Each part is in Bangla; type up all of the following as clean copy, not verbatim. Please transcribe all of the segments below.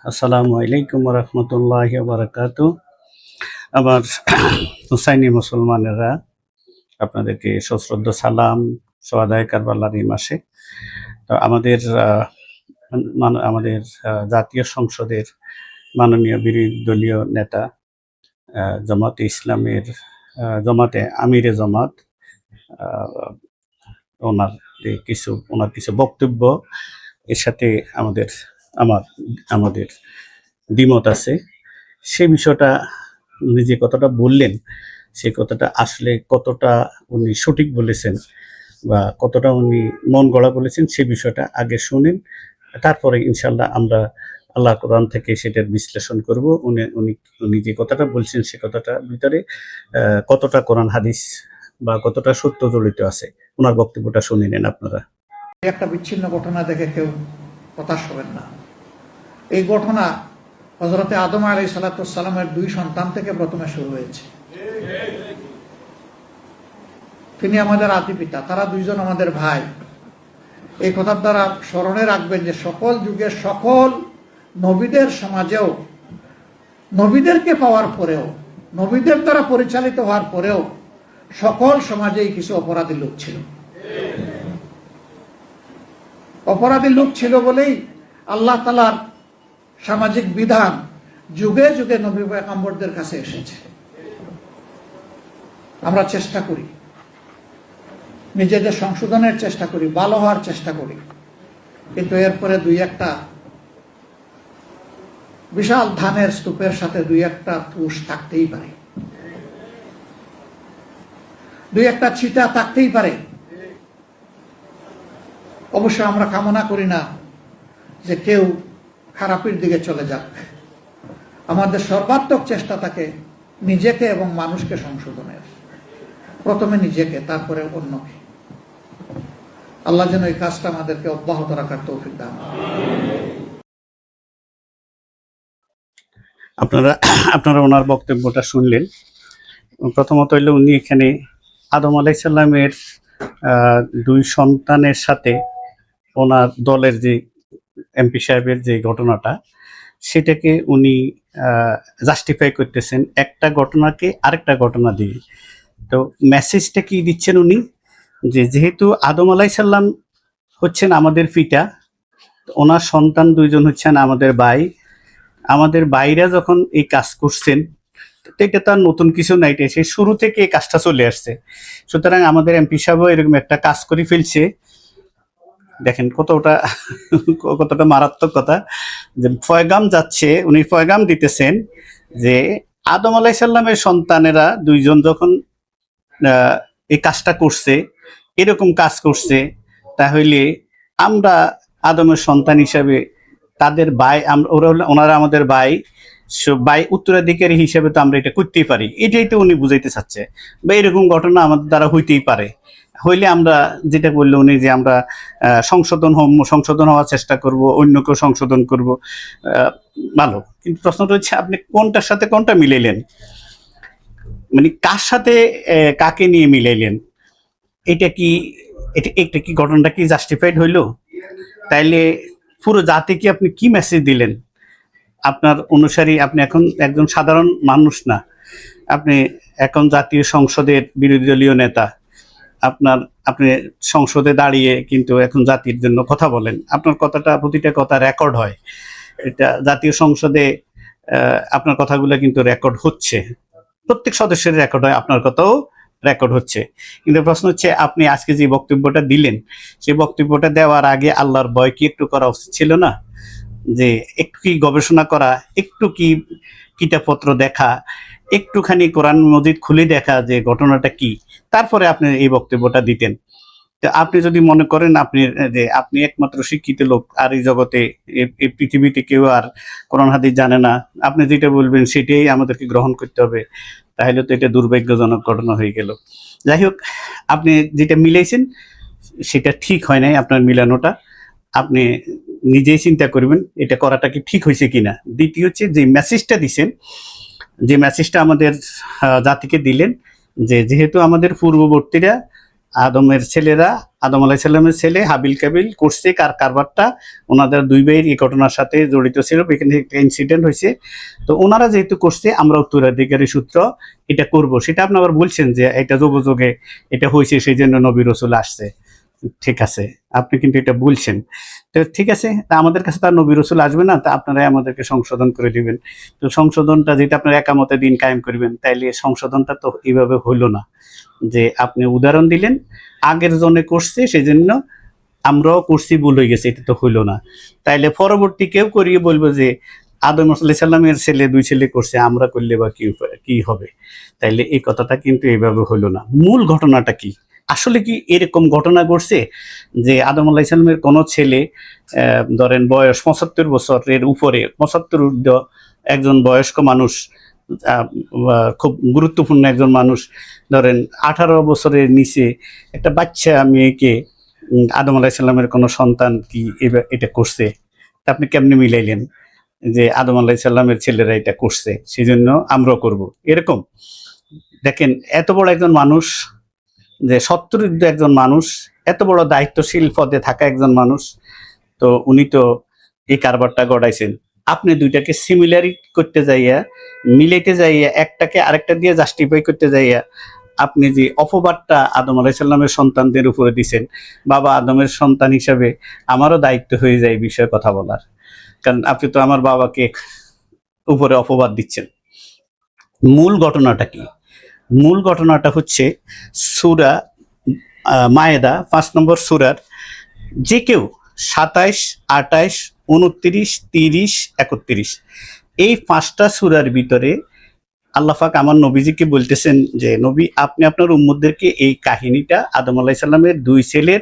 আসসালামু আলাইকুম রহমতুল্লাহ বারাকাতু। আমার হুসাইনি মুসলমানেরা, আপনাদেরকে সশ্রদ্ধ সালাম সোহাদায়ে কারবালার এই মাসে। তো আমাদের জাতীয় সংসদের মাননীয় বিরোধী দলীয় নেতা, জামাতে ইসলামের জামাতে আমিরে জামাত, ওনার কিছু বক্তব্য এর সাথে আমাদের দ্বিমত আছে। সে বিষয়টা উনি যে কথাটা বললেন, সেই কথাটা আসলে কতটা উনি সঠিক বলেছেন বা কতটা উনি মন গড়া বলেছেন, সে বিষয়টা আগে শুনেন। তারপরে ইনশাল্লাহ আমরা আল্লাহ কোরআন থেকে সেটার বিশ্লেষণ করব। উনি যে কথাটা বলছেন, সে কথাটার ভিতরে কতটা কোরআন হাদিস বা কতটা সত্য জড়িত আছে, ওনার বক্তব্যটা শুনে নেন আপনারা। একটা বিচ্ছিন্ন ঘটনা দেখে কেউ হতাশ হবেন না। এই ঘটনা হযরতে আদম আলাইহিস সালামের দুই সন্তান থেকে প্রথমে শুরু হয়েছে। তিনি আমাদের আদি পিতা, তারা দুইজন আমাদের ভাই। এই কথার দ্বারা স্মরণে রাখবেন যে সকল যুগের সকল নবীদের সমাজেও, নবীদেরকে পাওয়ার পরেও, নবীদের দ্বারা পরিচালিত হওয়ার পরেও সকল সমাজেই কিছু অপরাধী লোক ছিল। অপরাধী লোক ছিল বলেই আল্লাহ তাআলার সামাজিক বিধান যুগে যুগে নবী পয়গম্বরদের কাছে এসেছে। আমরা চেষ্টা করি, নিজেদের সংশোধনের চেষ্টা করি, ভালো হওয়ার চেষ্টা করি, কিন্তু এরপরে দুই একটা বিশাল ধানের স্তূপের সাথে দুই একটা তুষ থাকতেই পারে, দুই একটা ছিটা থাকতেই পারে। অবশ্য আমরা কামনা করি না যে কেউ খারাপের দিকে চলে যাক। আমাদের সর্বাত্মক চেষ্টা থাকে নিজেকে এবং মানুষকে সংশোধনের, প্রথমে নিজেকে, তারপরে অন্যকে। আল্লাহ যেন এই কাজটা আমাদেরকে অব্যাহত রাখার তৌফিক দান। আপনারা ওনার বক্তব্যটা শুনলেন। প্রথমত হইলে উনি এখানে আদম আলাইহিস সালামের দুই সন্তানের সাথে ওনার দলের যে এমপি সাহেবের যে ঘটনাটা, সেটাকে উনি জাস্টিফাই করতেছেন একটা ঘটনাকে আরেকটা ঘটনা দিয়ে। তো মেসেজটা কি দিচ্ছেন উনি, যেহেতু আদম আলাইহিস সালাম হচ্ছেন আমাদের পিতা, ওনার সন্তান দুইজন হচ্ছেন আমাদের ভাই। আমাদের ভাইরা যখন এই কাজ করছেন, এটা তার নতুন কিছু নাই, এটা সেই শুরু থেকে এই কাজটা চলে আসছে। সুতরাং আমাদের এমপি সাহেবও এরকম একটা কাজ করে ফেলছে। দেখেন কতটা মারাত্মক কথা, যে পয়গাম যাচ্ছে, উনি পয়গাম দিতেছেন যে আদম আলাইহিস সালামের সন্তানেরা দুইজন যখন এই কাজটা করছে, এরকম কাজ করছে, তাহলে আমরা আদমের সন্তান হিসাবে তাদের ভাই, ওনারা আমাদের ভাই, ভাই উত্তরাধিকারী হিসেবে তো আমরা এটা করতেই পারি। এটাই তো উনি বুঝাইতে চাচ্ছে, বা এরকম ঘটনা আমাদের দ্বারা হইতেই পারে। হইলে আমরা, যেটা বললো উনি, যে আমরা সংশোধন হওয়ার চেষ্টা করব, অন্যকেও সংশোধন করব, ভালো। কিন্তু প্রশ্নটা হচ্ছে আপনি কোনটার সাথে কোনটা মিলাইলেন, মানে কার সাথে কাকে নিয়ে মিলাইলেন? এটা কি ঘটনাটা কি জাস্টিফাইড হইলো? তাইলে পুরো জাতিকে আপনি কি মেসেজ দিলেন? আপনার অনুসারী, আপনি এখন একজন সাধারণ মানুষ না, আপনি এখন জাতীয় সংসদের বিরোধী দলীয় নেতা। আপনি সংসদে দাঁড়িয়ে কিন্তু এখন জাতির জন্য কথা বলেন, আপনার কথাটা, প্রতিটা কথা রেকর্ড হয়। এটা জাতীয় সংসদে আপনার কথাগুলো কিন্তু রেকর্ড হচ্ছে, প্রত্যেক সদস্যের রেকর্ড হয়, আপনার কথাও রেকর্ড হচ্ছে। কিন্তু প্রশ্ন হচ্ছে, আপনি আজকে যে বক্তব্যটা দিলেন, সেই বক্তব্যটা দেওয়ার আগে আল্লাহর ভয় কি একটু করা উচিত ছিল না? যে একটু কি গবেষণা করা, একটু কি কিতাবপত্র দেখা, একটুখানি কোরআন মজিদ খুলে দেখা যে ঘটনাটা কি, তারপরে আপনি এই বক্তব্যটা দিতেন। তো আপনি যদি মনে করেন আপনি একমাত্র শিক্ষিত লোক, আর এই জগতে, এই পৃথিবীতে কেউ আর কোরআন হাদিস জানে না, আপনি যেটা বলবেন সেটাই আমাদেরকে গ্রহণ করতে হবে, তাহলে তো এটা দুর্ভাগ্যজনক ঘটনা হয়ে গেল। যাই হোক, আপনি যেটা মিলাইছেন সেটা ঠিক হয় নাই, আপনার মিলানোটা। আপনি নিজেই চিন্তা করবেন এটা করাটা কি ঠিক হয়েছে কিনা। দ্বিতীয় হচ্ছে, যে মেসেজটা দিছেন, যে মেসেজটা আমাদের জাতিকে দিলেন, যে যেহেতু আমাদের পূর্ববর্তীরা আদমের ছেলেরা, আদম আলাইহিস সালামের ছেলে হাবিল কাবিল করছে কারবারটা, ওনাদের দুই ভাইয়ের এই ঘটনার সাথে জড়িত ছিল, এখানে একটা ইনসিডেন্ট হয়েছে। তো ওনারা যেহেতু করছে, আমরা উত্তরাধিকারী সূত্র এটা করব। সেটা আপনি আবার বলছেন যে এটা যোগে যোগে এটা হয়েছে, সেই জন্য নবী রসুল আসছে। ঠিক আছে, আপনি কিন্তু এটা বলছেন। তো ঠিক আছে, তা আমাদের কাছে তার নবী রসুল আসবে না, তা আপনারাই আমাদেরকে সংশোধন করে দিবেন। তো সংশোধনটা যেটা আপনার একামতে দিন কায়েম করবেন, তাইলে সংশোধনটা তো এইভাবে হইলো না যে আপনি উদাহরণ দিলেন আগের জনে করছে সেই জন্য আমরাও করছি, ভুল হয়ে গেছে, এটা তো হইলো না। তাইলে পরবর্তী কেউ করিয়ে বলবো যে আদম আলাইহিস সালামের ছেলে দুই ছেলে করছে, আমরা করলে বা কি হবে? তাইলে এই কথাটা কিন্তু এইভাবে হইলো না। মূল ঘটনাটা কি? আসলে কি এরকম ঘটনা ঘটছে যে আদম আলাইহিস সালামের কোনো ছেলে ধরেন বয়স 75 বছরের উপরে, 75 ঊর্ধ্ব একজন বয়স্ক মানুষ, খুব গুরুত্বপূর্ণ একজন মানুষ, ধরেন 18 বছরের নিচে একটা বাচ্চা মেয়েকে আদম আলাইহিস সালামের কোনো সন্তান কি এটা করছে? তা আপনি কেমনে মিলাইলেন যে আদম আলাইহিস সালামের ছেলেরা এটা করছে সেই জন্য আমরাও করব? এরকম দেখেন, এত বড় একজন মানুষ, যে 70 একজন মানুষ, এত বড় দায়িত্বশীল পদে থাকা একজন মানুষ, তো উনি তো এই কারবারটা গড়াইছেন। আপনি দুইটাকে সিমিলারি করতে যাইয়া, মিলাইতে যাইয়া, একটাকে আরেকটা দিয়ে জাস্টিফাই করতে যাইয়া আপনি যে অপবাদটা আদম আলাইহিস সালামের সন্তানদের উপরে দিছেন, বাবা আদমের সন্তান হিসাবে আমারও দায়িত্ব হয়ে যায় এই বিষয়ে কথা বলার, কারণ আপনি তো আমার বাবাকে উপরে অপবাদ দিচ্ছেন। মূল ঘটনাটা কি? মূল ঘটনাটা হচ্ছে সূরা মায়েদা 5 নম্বর সূরার যে কেউ 27, 28, 29, 30, 31 এই 5টা সূরার ভিতরে আল্লাহ পাক আমার নবীজিকে বলতেছেন যে নবী, আপনি আপনার উম্মতদেরকে এই কাহিনীটা, আদম আলাইহিস সালামের দুই ছেলের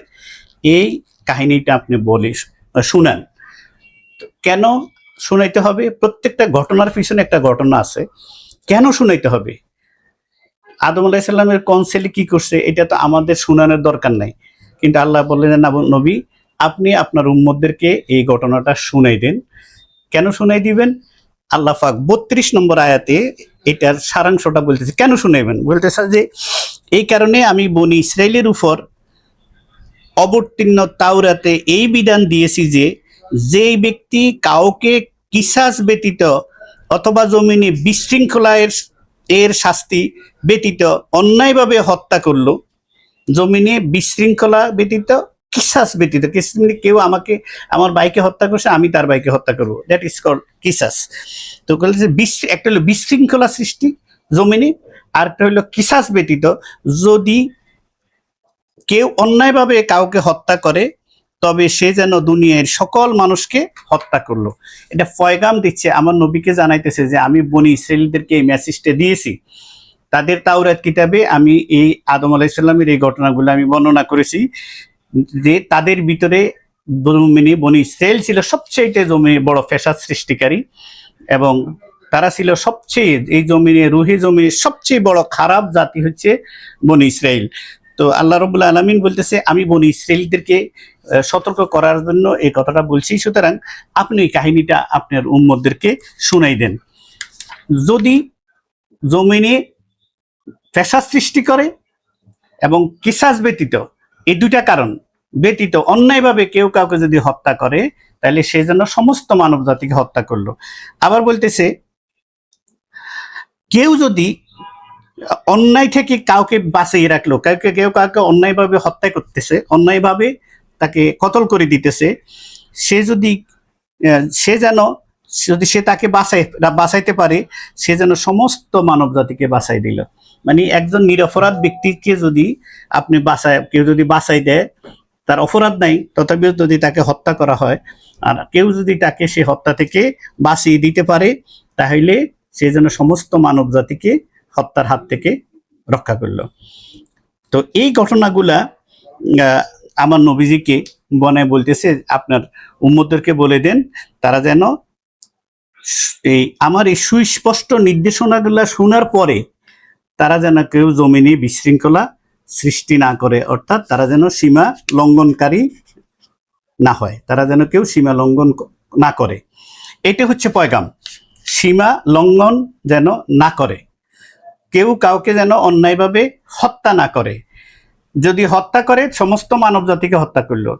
এই কাহিনীটা আপনি বলে শুনান। কেন শুনাইতে হবে? প্রত্যেকটা ঘটনার পিছনে একটা ঘটনা আছে। কেন শুনাইতে হবে? আদম আলাইহিস সালামের কোন ছেলে কি করছে এটা তো আমাদের শুনানোর দরকার নাই, কিন্তু আল্লাহ বললেন না নবী, আপনি আপনার উম্মতদেরকে এই ঘটনাটা শুনাই দেন। কেন শুনাই দিবেন? আল্লাহ পাক 32 নম্বর আয়াতে এটার সারাংশটা বলতেছে। কেন শুনাইবেন? বলতেছে যে এই কারণে আমি বনি ইসরাইলের উপর অবতীর্ণ তাওরাতে এই বিধান দিয়েছি যে যেই ব্যক্তি কাউকে কিসাস ব্যতীত অথবা জমিনে বিশৃঙ্খলার এর শাস্তি ব্যতীত অন্যায়ভাবে হত্যা করলো, জমিনে বিশৃঙ্খলা ব্যতীত, কিসাস ব্যতীত, কেউ আমাকে, আমার ভাইকে হত্যা করছে, আমি তার ভাইকে হত্যা করবো, দ্যাট ইজ কল্ড কিসাস। তো বলছে একটা হলো বিশৃঙ্খলা সৃষ্টি জমিনে, আর একটা হলো কিসাস ব্যতীত, যদি কেউ অন্যায়ভাবে কাউকে হত্যা করে তবে সে যেন দুনিয়ার সকল মানুষকে হত্যা করলো। এটা পয়গাম দিচ্ছে, আমার নবীকে জানাইতেছে যে আমি বনি ইসরাইলদেরকে এই মেসেজটা দিয়েছি। তাদের তাওরাত কিতাবে আমি এই আদম আলাইহিস সালামের এই ঘটনাগুলো আমি বর্ণনা করেছি যে তাদের ভিতরে বনি ইসরাইল ছিল সবচেয়ে জমিনে বড় ফ্যাসাদ সৃষ্টিকারী, এবং তারা ছিল সবচেয়ে এই জমিনে, রুহি জমিনে সবচেয়ে বড় খারাপ জাতি হচ্ছে বনি ইসরাইল। তো আল্লাহ রাব্বুল আলামিন বলতেছে আমি বনি ইসরাইলদেরকে সতর্ক করার জন্য এই কথাটা বলছি, সুতরাং আপনি এই কাহিনীটা আপনার উম্মতদেরকে শুনাই দেন। যদি জমিনে ফ্যাসাদ সৃষ্টি করে এবং কিসাস ব্যতীত, এই দুইটা কারণ ব্যতীত অন্যায়ভাবে কেউ কাউকে যদি হত্যা করে, তাহলে সে যেন সমস্ত মানব জাতিকে হত্যা করলো। আবার বলতেছে কেউ যদি অন্যায় থেকে কাউকে বাঁচিয়ে রাখলো, কেউ কাউকে অন্যায়ভাবে হত্যা করতেছে, অন্যায়ভাবে তাকে কতল করে দিতেছে, সে যদি সে তাকে বাঁচাইতে পারে, সে যেন সমস্ত মানব জাতিকে বাঁচাই দিল। মানে একজন নিরপরাধ ব্যক্তিকে যদি আপনি কেউ যদি বাঁচাই দেয়, তার অপরাধ নাই, তথাপিও যদি তাকে হত্যা করা হয়, আর কেউ যদি তাকে সে হত্যা থেকে বাঁচিয়ে দিতে পারে, তাহলে সে যেন সমস্ত মানব জাতিকে হত্যার হাত থেকে রক্ষা করলো। তো এই ঘটনাগুলা আমার নবীজিকে বনায় বলতেছে আপনার উম্মতদেরকে বলে দেন, তারা যেন এই আমার এই সুস্পষ্ট নির্দেশনাগুলা শোনার পরে তারা যেন কেউ জমিনে বিশৃঙ্খলা সৃষ্টি না করে, অর্থাৎ তারা যেন সীমা লঙ্ঘনকারী না হয়, তারা যেন কেউ সীমা লঙ্ঘন না করে। এটা হচ্ছে পয়গাম, সীমা লঙ্ঘন যেন না করে, কেউ কাউকে যেন অন্যায়ভাবে হত্যা না করে। যদি হত্যা করে সমস্ত মানব জাতিকে হত্যা করলো,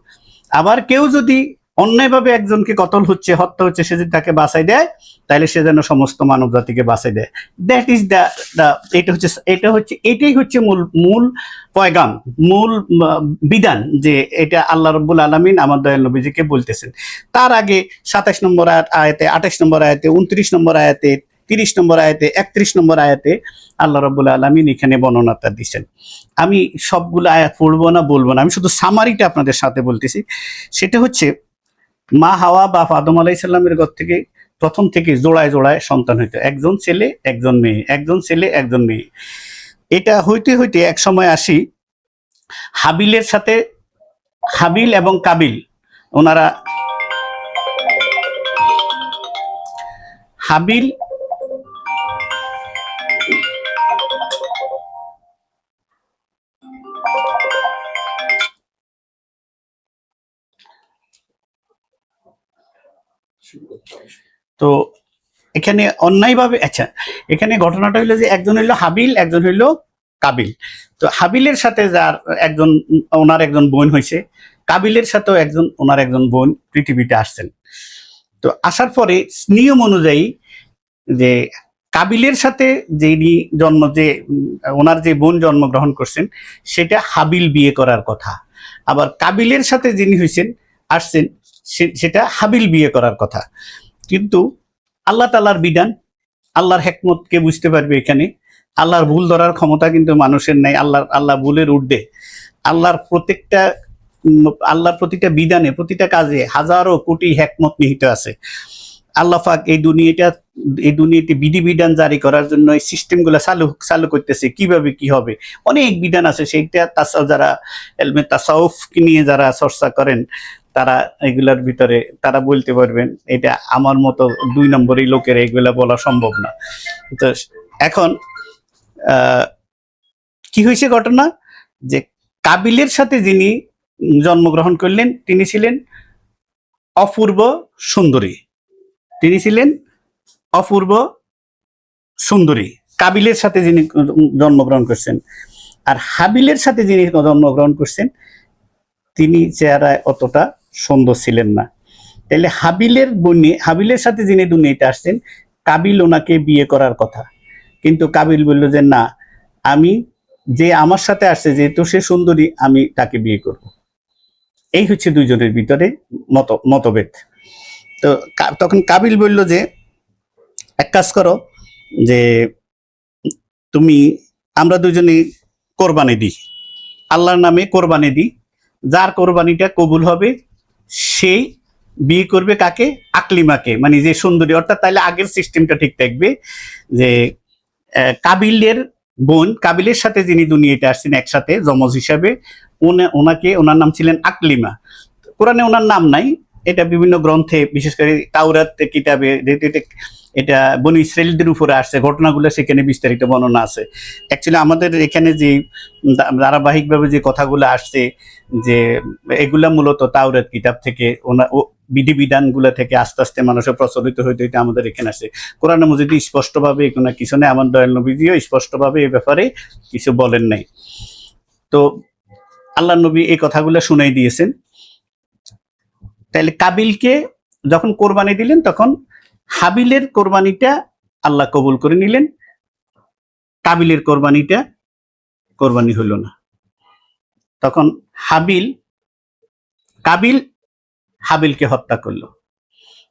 আবার কেউ যদি অন্যায়ভাবে একজনকে কতল হচ্ছে, হত্যা হচ্ছে, সে যদি তাকে বাঁচাই দেয়, তাহলে সে যেন সমস্ত মানব জাতিকে বাঁচাই দেয়। দ্যাট ইজ দ্য এটাই হচ্ছে মূল মূল পয়গাম, মূল বিধান, যে এটা আল্লাহ রাব্বুল আলামিন আমার দয়াল নবীজিকে বলতেছেন। তার আগে 27 নম্বর আয়াতে, 28 নম্বর আয়াতে, 29 নম্বর আয়াতে, 30 নম্বর আয়াতে, 31 নম্বর আয়াতে আল্লাহ রাব্বুল আলামিন এখানে বর্ণনাটা দিচ্ছেন। আমি সবগুলো আয়াত পড়বো না, বলবো না, আমি শুধু সামারিটা আপনাদের সাথে বলতেছি। সেটা হচ্ছে, মা হাওয়া বা আদম আলাইহিস সালামের ঘর থেকে প্রথম থেকে জোড়ায় জোড়ায় সন্তান হইতো, একজন ছেলে একজন মেয়ে, একজন ছেলে একজন মেয়ে। এটা হইতে হইতে এক সময় আসি হাবিলের সাথে, হাবিল এবং কাবিল, ওনারা হাবিল তো এখানে অন্যায়ভাবে, আচ্ছা এখানে ঘটনাটা হইলো যে একজন হইলো হাবিল, একজন হইলো কাবিল। তো হাবিলের সাথে যার একজন, ওনার একজন বোন হয়েছে, কাবিলের সাথেও ওনার একজন বোন পৃথিবীতে আসছেন। তো আসার পরে নিয়ম অনুযায়ী যে কাবিলের সাথে যিনি ওনার যে বোন জন্মগ্রহণ করছেন, সেটা হাবিল বিয়ে করার কথা। আবার কাবিলের সাথে যিনি আসছেন সেটা হাবিল বিয়ে করার কথা। কিন্তু আল্লাহ তাআলার বিধান, আল্লাহর হেকমত কে বুঝতে পারবে এখানে? আল্লাহর ভুল ধরার ক্ষমতা কিন্তু মানুষের নাই। আল্লাহ ভুলের ঊর্ধ্বে। আল্লাহর প্রতিটা বিধানে, প্রতিটা কাজে হাজারো কোটি হেকমত নিহিত আছে। আল্লাহ পাক এই দুনিয়াতে বিধিবিধান জারি করার জন্য এই সিস্টেমগুলো চালু করতেছে, কিভাবে কি হবে, অনেক বিধান আছে। সেইটা যারা এলমে তাসাউফ নিয়ে যারা চর্চা করেন, তারা এগুলার ভিতরে তারা বলতে পারবেন। এটা আমার মতো 2 নম্বরই লোকের এগুলা বলা সম্ভব না। তো এখন কি হয়েছে ঘটনা, যে কাবিলের সাথে যিনি জন্মগ্রহণ করলেন, তিনি ছিলেন অপূর্ব সুন্দরী। তিনি ছিলেন অপূর্ব সুন্দরী, কাবিলের সাথে যিনি জন্মগ্রহণ করছেন। আর হাবিলের সাথে যিনি জন্মগ্রহণ করছেন, তিনি চেহারায় অতটা সুন্দর ছিলেন না। তাহলে হাবিলের সাথে যিনি দুনিয়াতে আসছেন, কাবিল ওনাকে বিয়ে করার কথা। কিন্তু কাবিল বলল যে না, আমি যে আমার সাথে আসছে, যেহেতু সে সুন্দরী, আমি তাকে বিয়ে করব। এই হচ্ছে দুইজনের ভিতরে মতভেদ। তো তখন কাবিল বলল যে এক কাজ করো, যে আমরা দুজনে কোরবানি দিই, আল্লাহর নামে কোরবানি দিই, যার কোরবানিটা কবুল হবে সেই বিয়ে করবে কাকে? আকলিমাকে, মানে যে সুন্দরী। অর্থাৎ তাহলে আগের সিস্টেমটা ঠিক থাকবে, যে কাবিলের বোন, কাবিলের সাথে যিনি দুনিয়াতে আসছেন একসাথে যমজ হিসাবে, ওনার নাম ছিলেন আকলিমা। কোরআনে ওনার নাম নাই, এটা বিভিন্ন গ্রন্থে, বিশেষ করে তাওরাত কিতাবে, এটা বনি ইসরাইলদের উপরে আসছে, ঘটনাগুলো সেখানে বিস্তারিত বর্ণনা আছে। অ্যাকচুয়ালি আমাদের এখানে যে ধারাবাহিকভাবে যে কথাগুলো আসছে, যে এগুলা মূলত তাওরাত কিতাব থেকে, বিধিবিধানগুলো থেকে আস্তে আস্তে মানুষের প্রচলিত হইতে হইতে আমাদের এখানে আসছে। কোরআন মজিদে স্পষ্টভাবে কোনো কিছু নেই, আমার দয়াল নবীজিও স্পষ্টভাবে এই ব্যাপারে কিছু বলেন নাই। তো আল্লাহ নবী এই কথাগুলো শুনাই দিয়েছেন। তাহলে কাবিলকে যখন কোরবানি দিলেন, তখন হাবিলের কোরবানিটা আল্লাহ কবুল করে নিলেন, কাবিলের কোরবানি হইল না। তখন কাবিল হাবিলকে হত্যা করলো।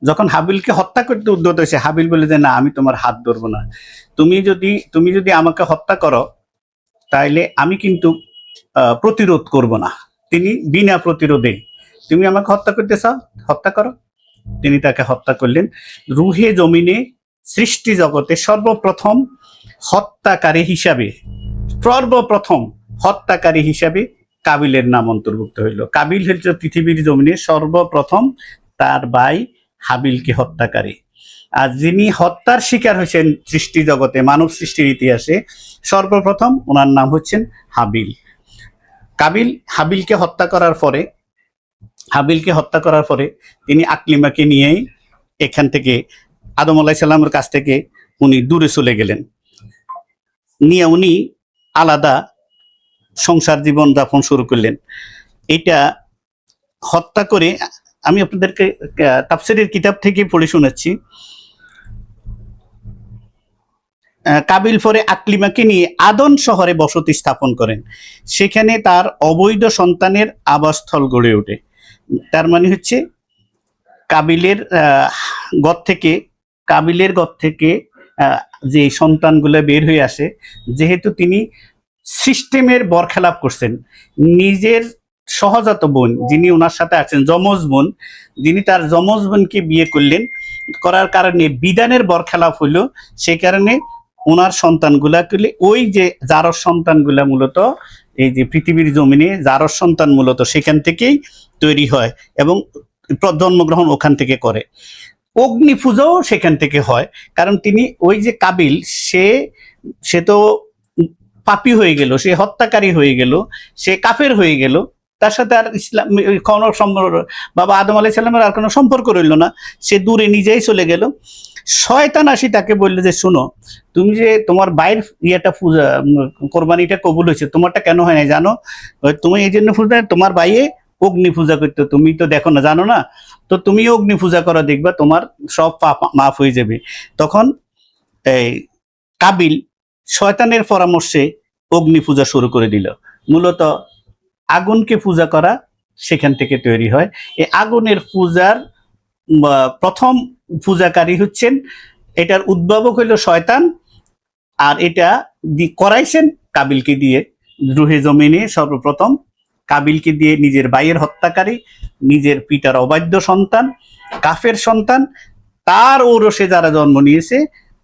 যখন হাবিলকে হত্যা করতে উদ্যত হয়েছে, হাবিল বলে যে না, আমি তোমার হাত ধরবো না, তুমি যদি আমাকে হত্যা করো, তাইলে আমি কিন্তু প্রতিরোধ করব না। তিনি বিনা প্রতিরোধে, তুমি আমাকে হত্যা করতে চাও, হত্যা করো। তিনি তাকে হত্যা করলেন। রুহে জমিনে সৃষ্টি জগতে সর্বপ্রথম হত্যাকারী হিসাবে কাবিলের নাম অন্তর্ভুক্ত হইল। কাবিল হচ্ছে পৃথিবীর জমিনে সর্বপ্রথম তার ভাই হাবিলকে হত্যাকারী। আর যিনি হত্যার শিকার হয়েছেন সৃষ্টি জগতে, মানব সৃষ্টির ইতিহাসে সর্বপ্রথম, ওনার নাম হচ্ছেন হাবিল। কাবিল হাবিলকে হত্যা করার পরে তিনি আকলিমাকে নিয়েই এখান থেকে, আদম আলাইহিস সালামের কাছ থেকে উনি দূরে চলে গেলেন। নিয়ে উনি আলাদা সংসার জীবন যাপন শুরু করলেন। এটা হত্যা করে, আমি আপনাদেরকে তাফসীরের কিতাব থেকে পড়ে শোনাচ্ছি। কাবিল পরে আকলিমাকে নিয়ে আদন শহরে বসতি স্থাপন করেন। সেখানে তার অবৈধ সন্তানের আবাসস্থল গড়ে ওঠে। তার মানে হচ্ছে কাবিলের গড় থেকে যে সন্তানগুলো বের হয়ে আসে, যেহেতু তিনি সিস্টেমের বরখেলাপ করছেন, নিজের সহজাত বোন যিনি ওনার সাথে আছেন, যমজ বোন, যিনি তার যমজ বোনকে বিয়ে করলেন, করার কারণে বিধানের বরখেলাপ হইল। সেই কারণে ওনার সন্তানগুলাকে, ওই যে জারস সন্তানগুলা মূলত এই যে পৃথিবীর জমিনে জারস সন্তান মূলত সেখান থেকেই তৈরি হয় এবং জন্মগ্রহণ ওখান থেকে করে। অগ্নি পূজাও সেখান থেকে হয়, কারণ তিনি ওই যে কাবিল, সে তো পাপী হয়ে গেল, সে হত্যাকারী হয়ে গেল, সে কাফের হয়ে গেল, তার সাথে আর ইসলাম কোনো বাবা আদম আলাইহিস সালামের আর কোনো সম্পর্ক রইল না, সে দূরে নিজেই চলে গেল। শয়তান আসি তাকে বললো যে শুনো, তুমি যে তোমার বাইর ইয়েটা পূজা কোরবানিটা কবুল হয়েছে, তোমারটা কেন হয় না জানো? তুমি এই জন্য পূজা, তোমার বাইয়ে অগ্নি পূজা করতে, তুমি তো দেখো না, জানো না, তো তুমি অগ্নি পূজা করো, দেখবা তোমার সব পাপ মাফ হয়ে যাবে। তখন এই কাবিল শয়তানের পরামর্শে অগ্নি পূজা শুরু করে দিল। মূলত আগুনকে পূজা করা সেখান থেকে তৈরি হয়। এই আগুনের পূজার প্রথম পূজাকারী হচ্ছেন, এটার উদ্ভাবক হইল শয়তান, আর এটা করাইছেন কাবিলকে দিয়ে। রুহে জমিনে সর্বপ্রথম কাবিলকে দিয়ে নিজের ভাইয়ের হত্যাকারী, নিজের পিতার অবাধ্য সন্তান, কাফের সন্তান, তার ঔরসে যারা জন্ম নিয়েছে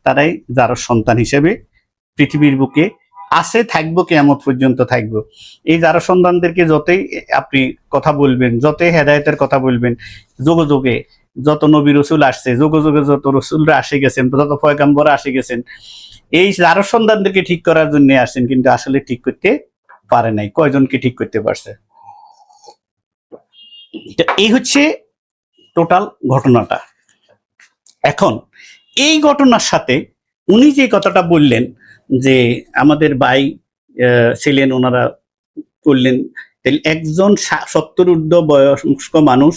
তারাই যার সন্তান হিসেবে পৃথিবীর বুকে আছে, থাকবো, কিয়ামত পর্যন্ত থাকবো। এই যারা সন্তানদেরকে যতই আপনি কথা বলবেন, যতই হেদায়েতের কথা বলবেন, যোগে যোগে যত নবী রসুল আসছে, যোগে যোগে যত রসুলরা আসে গেছেন, যত পয়গাম্বররা আসে গেছেন, এই যারা সন্তানদেরকে ঠিক করার জন্য আসেন, কিন্তু আসলে ঠিক করতে পারে নাই। কয়জনকে ঠিক করতে পারছে? এই হচ্ছে টোটাল ঘটনাটা। এখন এই ঘটনার সাথে উনি যে কথাটা বললেন যে আমাদের ভাই ছিলেন, ওনারা করলেন, একজন 70 ঊর্ধ্ব বয়স্ক মানুষ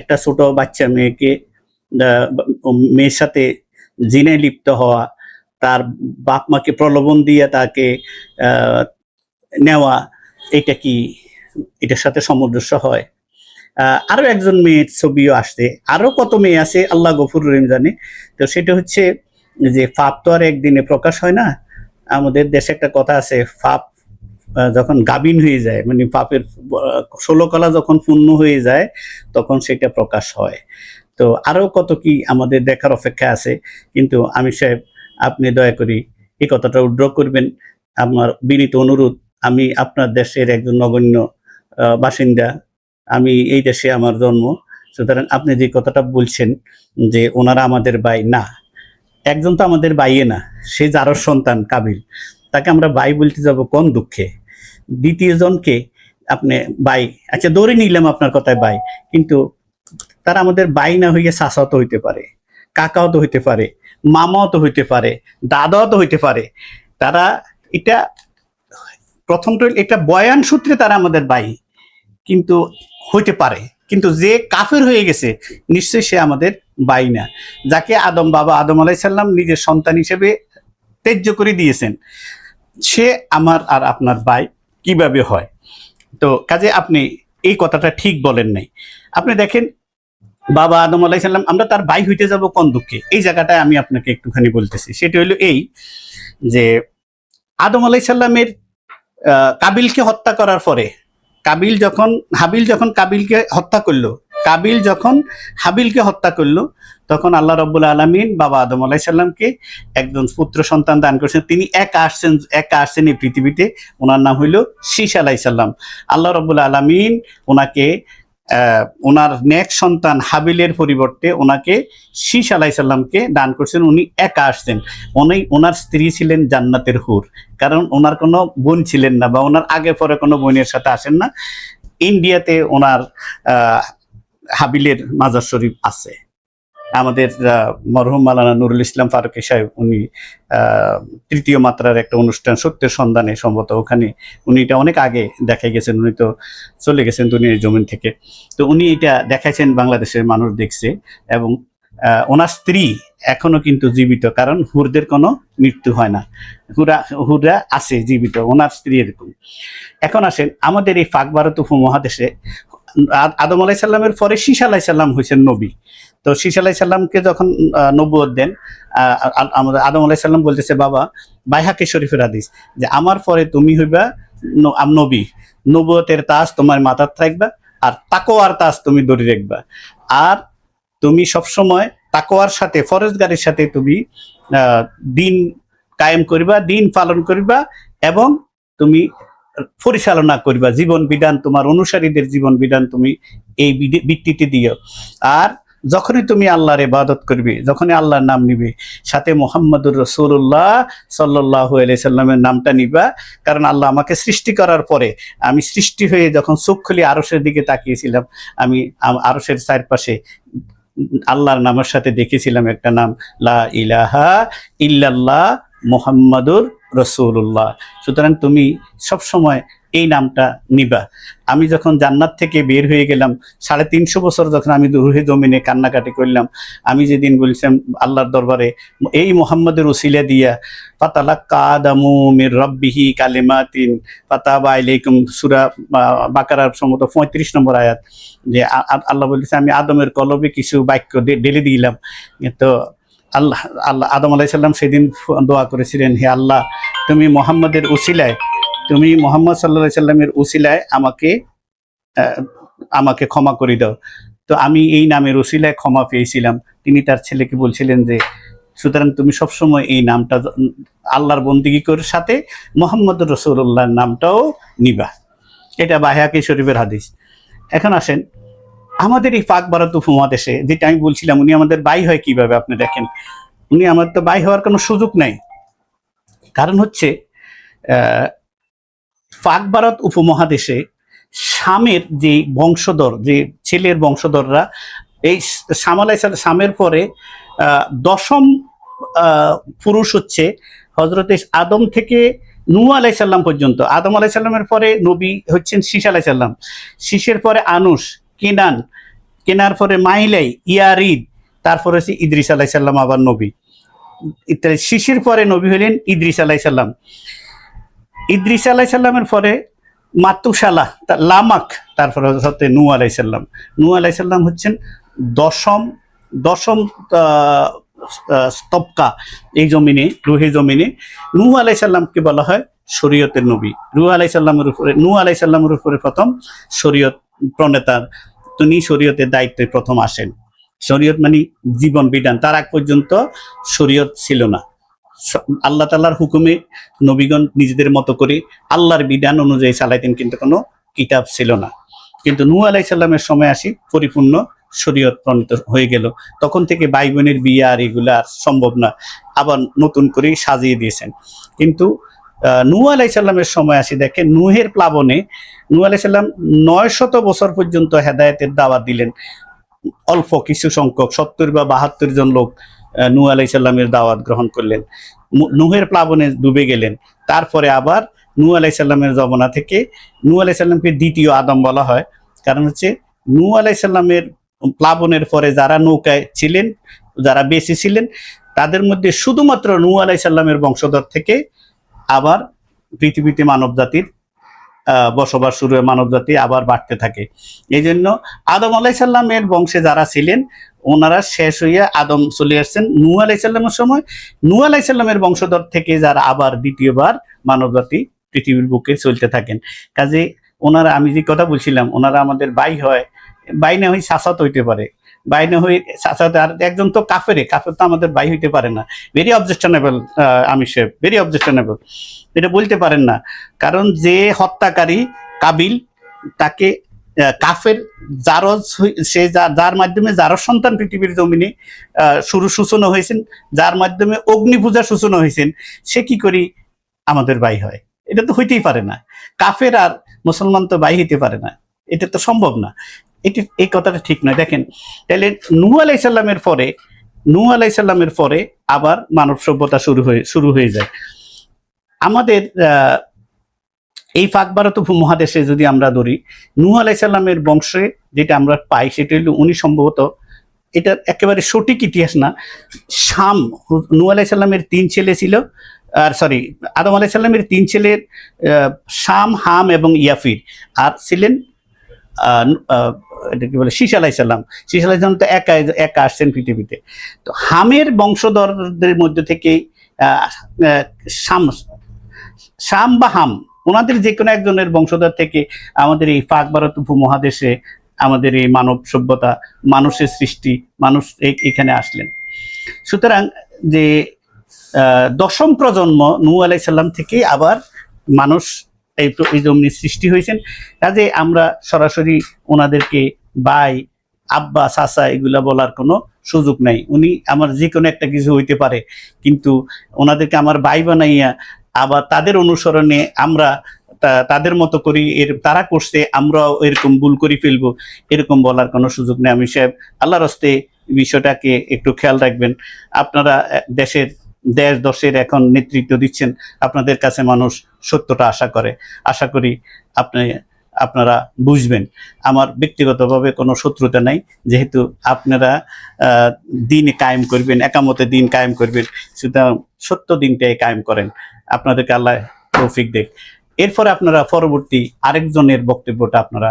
একটা ছোট বাচ্চা মেয়ের সাথে জিনায় লিপ্ত হওয়া, তার বাপ মাকে প্রলোভন দিয়ে তাকে নেওয়া, এটা কি এটার সাথে সামঞ্জস্য হয়? আরো একজন মেয়ের ছবিও আসছে, আরো কত মেয়ে আছে আল্লাহ গফুর রহিম জানে। তো সেটা হচ্ছে যে পাপ তো আর একদিনে প্রকাশ হয় না। আমাদের দেশে একটা কথা আছে, পাপ যখন গাবিন হয়ে যায়, মানে পাপের 16 কলা যখন পূর্ণ হয়ে যায়, তখন সেটা প্রকাশ হয়। তো আরো কত কি আমাদের দেখার অপেক্ষা আছে। কিন্তু আমি সাহেব, আপনি দয়া করি এই কথাটা উদ্র করবেন। আমার বিনীত অনুরোধ, আমি আপনার দেশের একজন নগণ্য বাসিন্দা, আমি এই দেশে আমার জন্ম, সুতরাং আপনি যে কথাটা বলছেন যে ওনারা আমাদের ভাই, না, একজন তো আমাদের ভাইয়ে না, সে যারও সন্তান কাবিল, তাকে আমরা ভাই বলতে যাব কোন দুঃখে? দ্বিতীয় জনকে আপনি ভাই, আচ্ছা ধরে নিলাম আপনার কথায় ভাই, কিন্তু তারা আমাদের ভাই না হইয়া চাচাও তো হইতে পারে, কাকাও তো হইতে পারে, মামাও তো হইতে পারে, দাদাও তো হইতে পারে। তারা এটা প্রথমটা এটা বয়ান সূত্রে তারা আমাদের ভাই কিন্তু হইতে পারে, কিন্তু যে কাফের হয়ে গেছে নিশ্চয়ই সে আমাদের ভাই না। যাকে বাবা আদম আলাইহিস সালাম নিজের সন্তান হিসেবে ত্যায্য করে দিয়েছেন, সে আমার আর আপনার ভাই কিভাবে হয়? তো কাজে আপনি এই কথাটা ঠিক বলেন নাই। আপনি দেখেন, বাবা আদম আলাইহিস সালাম, আমরা তার ভাই হইতে যাব কোন দুঃখে? এই জায়গাটায় আমি আপনাকে একটুখানি বলতেছি। সেটা হলো এই যে আদম আলাইহিস সালামের কাবিলকে হত্যা করার পরে, হাবিল যখন কাবিলকে হত্যা করলো, কাবিল যখন হাবিলকে হত্যা করলো, তখন আল্লাহ রাব্বুল আলামিন বাবা আদম আলাইহিস সালামকে একজন পুত্র সন্তান দান করেছেন। তিনি একা আসছেন এই পৃথিবীতে, ওনার নাম হইল শীস আলাইহিস সালাম। আল্লাহ রাব্বুল আলামিন ওনাকে ওনার নেক্সট সন্তান হাবিলের পরিবর্তে ওনাকে শীস আলাইহিস সালামকে দান করছেন। উনি একা আসছেন। ওনার স্ত্রী ছিলেন জান্নাতের হুর, কারণ ওনার কোনো বোন ছিলেন না, বা ওনার আগে পরে কোনো বোনের সাথে আসেন না। ইন্ডিয়াতে ওনার হাবিলের মাজার শরীফ আছে। আমাদের মরহুম মাওলানা নুরুল ইসলাম ফারুকী সাহেব, উনি তৃতীয় মাত্রার একটা অনুষ্ঠান সত্যের সন্ধানে সম্ভবত, ওখানে উনি এটা অনেক আগে দেখাই গেছেন, উনি তো চলে গেছেন দুনিয়ার জমিন থেকে। তো উনি এটা দেখাইছেন, বাংলাদেশের মানুষ দেখছে। এবং ওনার স্ত্রী এখনো কিন্তু জীবিত, কারণ হুরদের কোনো মৃত্যু হয় না, হুররা আছে জীবিত, ওনার স্ত্রী এরকম। এখন আসেন আমাদের এই পাক ভারত উপমহাদেশে আদম আলাইসাল্লামের পরে শীষ আলাইসাল্লাম হয়েছেন নবী। তো শীষ আলাইসাল্লামকে যখন নবুয়ত দেন, আমাদের আদম আলাইসাল্লাম বলতেছে, বাবা, বাইহাকি শরীফের হাদিস, যে আমার পরে তুমি হইবা নবী, নবুয়তের তাজ তোমার মাথার থাকবা, আর তাকওয়ার তাজ তুমি ধরে রাখবা, আর তুমি সবসময় তাকওয়ার সাথে ফরজগারির সাথে তুমি দিন কায়েম করিবা, দিন পালন করিবা, এবং তুমি পরিচালনা করিবা জীবন বিধান, তোমার অনুসারীদের জীবন বিধান তুমি এই ভিত্তিতে দিও। আর যখনই তুমি আল্লাহর ইবাদত করবে, যখনই আল্লাহর নাম নিবে, সাথে মুহাম্মদুর রাসূলুল্লাহ সাল্লাল্লাহু আলাইহি সাল্লামের নামটা নিবা। কারণ আল্লাহ আমাকে সৃষ্টি করার পরে, আমি সৃষ্টি হয়ে যখন চোখ খুলে আরশের দিকে তাকিয়েছিলাম, আমি আরশের চারপাশে আল্লাহর নামের সাথে দেখেছিলাম একটা নাম, লা ইলাহা ইল্লাল্লাহ মুহাম্মাদুর রাসূলুল্লাহ। সুতরাং তুমি সবসময় এই নামটা নিবা। আমি যখন জান্নাত থেকে বের হয়ে গেলাম, 350 বছর যখন আমি রুহে জমিনে কান্নাকাটি করলাম, আমি যেদিন বলছিলাম আল্লাহর দরবারে এই মুহাম্মাদের উসিলা দিয়া, ফাতালাক্কা আদামু মির রাব্বিহি কালিমাতিন ফাতাবা আলাইকুম, সূরা বাকারার সম্ভবত 35 নম্বর আয়াত, যে আল্লাহ বলতেছে আমি আদমের কলবে কিছু বাক্য ঢেলে দিলাম। তো আল্লাহ আদম আলাইহিস সালাম সেদিন দোয়া করেছিলেন, হে আল্লাহ, তুমি মুহাম্মাদের উসিলায়, তুমি মুহাম্মদ সাল্লাল্লাহু আলাইহি সাল্লামের উসিলায় আমাকে ক্ষমা করে দাও। তো আমি এই নামের উসিলায় ক্ষমা পেয়েছিলাম। তিনি তার ছেলেকে বলছিলেন যে সুতরাং তুমি সবসময় এই নামটা আল্লাহর বন্দেগীর সাথে মুহাম্মদুর রাসূলুল্লাহর নামটাও নিবা। এটা বাইহাকি শরীফের হাদিস। এখন আসেন আমাদের এই পাক ভারত উপমহাদেশে, যেটা আমি বলছিলাম, উনি আমাদের ভাই হয় কিভাবে আপনি দেখেন। উনি আমাদের তো ভাই হওয়ার কোনো সুযোগ নাই। কারণ হচ্ছে পাক ভারত উপমহাদেশে শামের যে বংশধর, যে ছেলের বংশধররা, এই শামের পরে দশম পুরুষ হচ্ছে হজরতে আদম থেকে নূহ আলাইহিস সালাম পর্যন্ত। আদম আলাইহিস সালামের পরে নবী হচ্ছেন শীষ আলাইহিস সালাম, শীষের পরে আনুস, কেনান, কেনার পরে মাইলাই, ইয়ারিদ, তারপরে হচ্ছে ইদ্রিস আলাইহিস সালাম আবার নবী। ইত্যাদি শীষের পরে নবী হলেন ইদ্রিস আলাইহিস সালাম। ইদ্রিস আলাইহিস সালামের পরে মাতুসালা, লামাক, তারপরে হচ্ছে নূহ আলাইহিস সালাম। নূহ আলাইহিস সালাম হচ্ছেন দশম তবকা এই জমিনে, রুহে জমিনে। নূহ আলাইহিস সালামকে বলা হয় শরীয়তের নবী। নূহ আলাইহিস সালামের উপরে প্রথম শরীয়ত প্রণেতা, তিনি শরীয়তের দায়িত্বে প্রথম আসেন। শরীয়ত মানে জীবন বিধান, তার আগ পর্যন্ত শরীয়ত ছিল না। আল্লাহ তাআলার হুকুমে নবীগণ নিজেদের মতো করে আল্লাহর বিধান অনুযায়ী চালাইতেন, কিন্তু কোনো কিতাব ছিল না। কিন্তু নূহ আলাইহিস সালামের সময় আসি পরিপূর্ণ শরীয়ত প্রণীত হয়ে গেল। তখন থেকে ভাই বোনের বিয়ে আর এগুলো আর সম্ভব না, আবার নতুন করে সাজিয়ে দিয়েছেন। কিন্তু নূহ আলাইহিস সালামের সময় আসি দেখেন, নূহের প্লাবনে নূহ আলাইহিস সালাম 900 বছর পর্যন্ত হেদায়েতের দাওয়াত দিলেন। অল্প কিছু সংখ্যক 70 বা 72 জন লোক নূহ আলাইহিস সালামের দাওয়াত গ্রহণ করলেন, নূহের প্লাবনে ডুবে গেলেন। তারপরে আবার নূহ আলাইহিস সালামের জমানা থেকে নূহ আলাইহিস সালামকে দ্বিতীয় আদম বলা হয়। কারণ হচ্ছে নূহ আলাইহিস সালামের প্লাবনের পরে যারা নৌকায় ছিলেন, যারা বেঁচে ছিলেন, তাদের মধ্যে শুধুমাত্র নূহ আলাইহিস সালামের বংশধর থেকে আবার পৃথিবীতে মানব জাতির বসবাস শুরু হয়, মানব জাতি আবার বাড়তে থাকে। এই জন্য আদম আলাইহিস সালামের বংশে যারা ছিলেন ওনারা শেষ হইয়া আদম চলে আসছেন নূহ আলাইহিস সালামের সময়। নূহ আলাইহিস সালামের বংশধর থেকে যারা আবার দ্বিতীয়বার মানব জাতি পৃথিবীর বুকে চলতে থাকেন। কাজে ওনারা, আমি যে কথা বলছিলাম, ওনারা আমাদের ভাই হয়, ভাই না হই চাচাত হইতে পারে, ভাই না হই চাচাত। আর একজন তো কাফের তো আমাদের ভাই হইতে পারে না। ভেরি অবজেকশনেবল, আমি সাহেব, ভেরি অবজেকশনেবল, এটা বলতে পারেন না। কারণ যে হত্যাকারী কাবিল, তাকে কাফের জারজ, সে যার মাধ্যমে জারজ সন্তান পৃথিবীর জমিনে সূচনা হয়েছেন, যার মাধ্যমে অগ্নি পূজা সূচনা হয়েছেন, সে কি করি আমাদের ভাই হয়? এটা তো হইতেই পারে না। কাফের আর মুসলমান তো ভাই হইতে পারে না, এটা তো সম্ভব না। এই কথাটা ঠিক নয়। দেখেন, তাহলে নূহ আলাইসাল্লামের পরে আবার মানব সভ্যতা শুরু হয়ে যায়। আমাদের এই পাক ভারত উপমহাদেশে যদি আমরা ধরি, নূহ আলাইসাল্লামের বংশে যেটা আমরা পাই সেটা হলো উনি সম্ভবত, এটা একেবারে সঠিক ইতিহাস না, শাম, নূহ আলাইসাল্লামের 3 ছেলে ছিল, আর সরি, আদম আলাইসাল্লামের 3 ছেলের শাম, হাম এবং ইয়াফির, আর ছিলেন এটা কি বলে শীষ আলাইসাল্লাম। শীষ আলাইসাল্লাম তো একা আসছেন পৃথিবীতে। তো হামের বংশধরদের মধ্যে থেকে শাম বা হাম, ওনাদের যে কোনো একজনের বংশধর থেকে আমাদের এই পাক ভারত উপমহাদেশে আমাদের এই মানব সভ্যতা, মানুষের সৃষ্টি, মানুষ এখানে আসলেন। সুতরাং যে 10ম প্রজন্ম নূহ আলাইসাল্লাম থেকে আবার মানুষ এই জমির সৃষ্টি হয়েছেন। কাজে আমরা সরাসরি ওনাদেরকে ভাই, আব্বা, চাচা এগুলা বলার কোনো সুযোগ নাই। উনি আমার যে কোনো একটা কিছু হইতে পারে, কিন্তু ওনাদেরকে আমার ভাই বানাইয়া আবার তাদের অনুসরণে আমরা তাদের মতো করি, তারা করছে আমরাও এরকম ভুল করে ফেলবো, এরকম বলার কোনো সুযোগ নেই। আমি সাহেব, আল্লাহর হস্তে বিষয়টাকে একটু খেয়াল রাখবেন। আপনারা দেশ দশের এখন নেতৃত্ব দিচ্ছেন, আপনাদের কাছে মানুষ সত্যটা আশা করি আপনারা বুঝবেন। আমার ব্যক্তিগতভাবে কোনো শত্রুতা নাই, যেহেতু আপনারা দিন কায়েম করবেন, একামতে দিন কায়েম করবেন, সুতরাং সত্য দিনটাই কায়েম করেন। আপনাদেরকে আল্লাহ তৌফিক দেখ। এরপরে আপনারা পরবর্তী আরেকজনের বক্তব্যটা আপনারা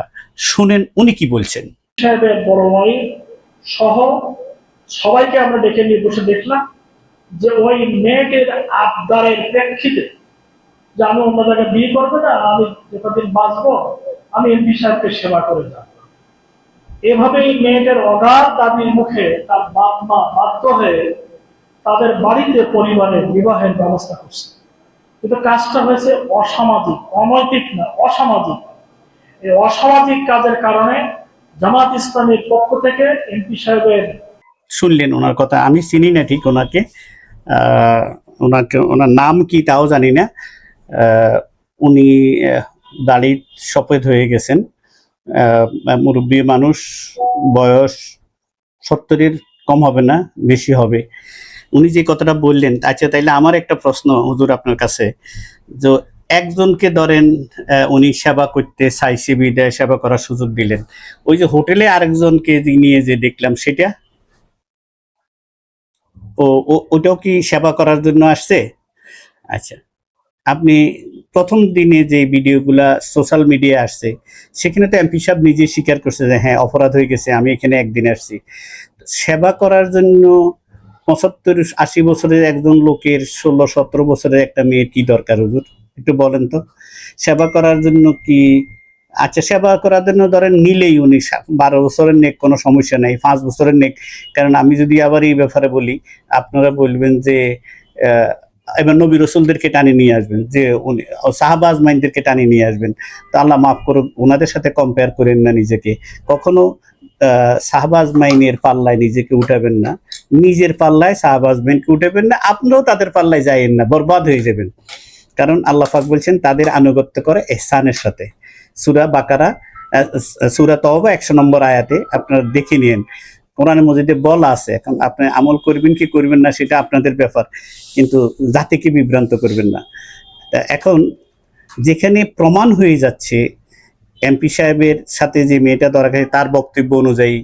শুনেন, উনি কি বলছেন। সাহেবের বড় ভাই সহ সবাইকে আমরা ডেকে নিয়ে বসে দেখলাম যে ওই মেয়েটির আবদারের প্রেক্ষিতে যে আমি অন্য জায়গায় বিয়ে করবো না, আমি যতদিন বাঁচবো আমি এমপি সাহেবকে সেবা করে যাব। এভাবেই মেয়েটার অগাধ দাবির মুখে তার বাপ মা বাধ্য হয়ে তাদের বাড়িতে পরিবারের বিবাহের ব্যবস্থা করছে। কিন্তু কাজটা হয়েছে অসামাজিক, অনৈতিক না, অসামাজিক। এই অসামাজিক কাজের কারণে জামাত ইসলামের পক্ষ থেকে এমপি সাহেবের, শুনলেন ওনার কথা, আমি চিনি না ঠিক ওনাকে, ওনার নাম কি তাও জানি না। উনি দাড়ি সফেদ হয়ে গেছেন, মুরব্বী মানুষ, বয়স 70-এর কম হবে না, বেশি হবে। উনি যে কথাটা বললেন, আচ্ছা তাইলে আমার একটা প্রশ্ন হুজুর আপনার কাছে, যে একজনকে ধরেন উনি সেবা করতে চাইছে বিদায় সেবা করার সুযোগ দিলেন, ওই যে হোটেলে আরেকজনকে নিয়ে যে দেখলাম, সেটা ওটাও কি সেবা করার জন্য আসছে? আচ্ছা, আপনি প্রথম দিনে যে ভিডিওগুলা সোশ্যাল মিডিয়া আসছে, সেখানে তো এমপি সাহেব নিজে স্বীকার করছে যে হ্যাঁ অপরাধ হয়ে গেছে, আমি এখানে একদিন আসছি। সেবা করার জন্য 75-80 বছরের একজন লোকের 16-17 বছরের একটা মেয়ের কি দরকার হুজুর, একটু বলেন তো। সেবা করার জন্য কি, আচ্ছা সেবা করার জন্য ধরেন নিলেই উনি 12 বছরের নেক, কোনো সমস্যা নাই, 5 বছরের নেক। কারণ আমি যদি আবার এই ব্যাপারে বলি, আপনারা বলবেন যে এবার নবী রসুলদেরকে টানি নিয়ে আসবেন, যে উনি সাহাবা আজমাইনদেরকে টানি নিয়ে আসবেন। তো আল্লাহ মাফ করুন, ওনাদের সাথে কম্পেয়ার করেন না নিজেকে কখনো। সাহাবা আজমাইনের পাল্লায় নিজেকে উঠাবেন না, নিজের পাল্লায় সাহাবা আজমাইনকে উঠাবেন না, আপনিও তাদের পাল্লায় যাইয়েন না, বরবাদ হয়ে যাবেন। কারণ আল্লাহ পাক বলছেন তাদের আনুগত্য করে ইহসানের সাথে। সূরা বাকারা, সূরা তওবা 100 নম্বর আয়াতে আপনারা দেখে নিন, কোরআনে মজিদে বলা আছে। এখন আপনি আমল করবেন কি করবেন না সেটা আপনাদের ব্যাপার, কিন্তু জাতিকে বিভ্রান্ত করবেন না। এখন যেখানে প্রমাণ হয়ে যাচ্ছে এমপি সাহেবের সাথে যে মেয়েটা ধরা গেছে, তার বক্তব্য অনুযায়ী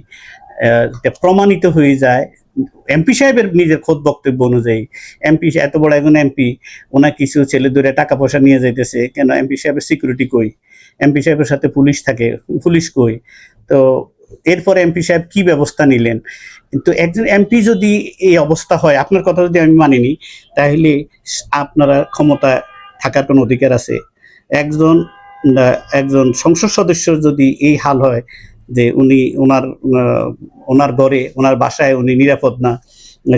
প্রমাণিত হয়ে যায়, এমপি সাহেবের নিজের খোদ বক্তব্য অনুযায়ী, এমপি এত বড় একজন এমপি, ওনার কিছু ছেলে ধরে টাকা পয়সা নিয়ে যাইতেছে কেন? এমপি সাহেবের সিকিউরিটি কই? এমপি সাহেবের সাথে পুলিশ থাকে, পুলিশ কই? তো এরপরে এমপি সাহেব কি ব্যবস্থা নিলেন? কিন্তু একজন এমপি যদি এই অবস্থা হয়, আপনার কথা যদি আমি মানিনি, তাহলে আপনারা ক্ষমতা থাকার কোনো অধিকার আছে? একজন সংসদ সদস্য যদি এই হাল হয় যে উনি ওনার ঘরে, ওনার বাসায় উনি নিরাপদ না,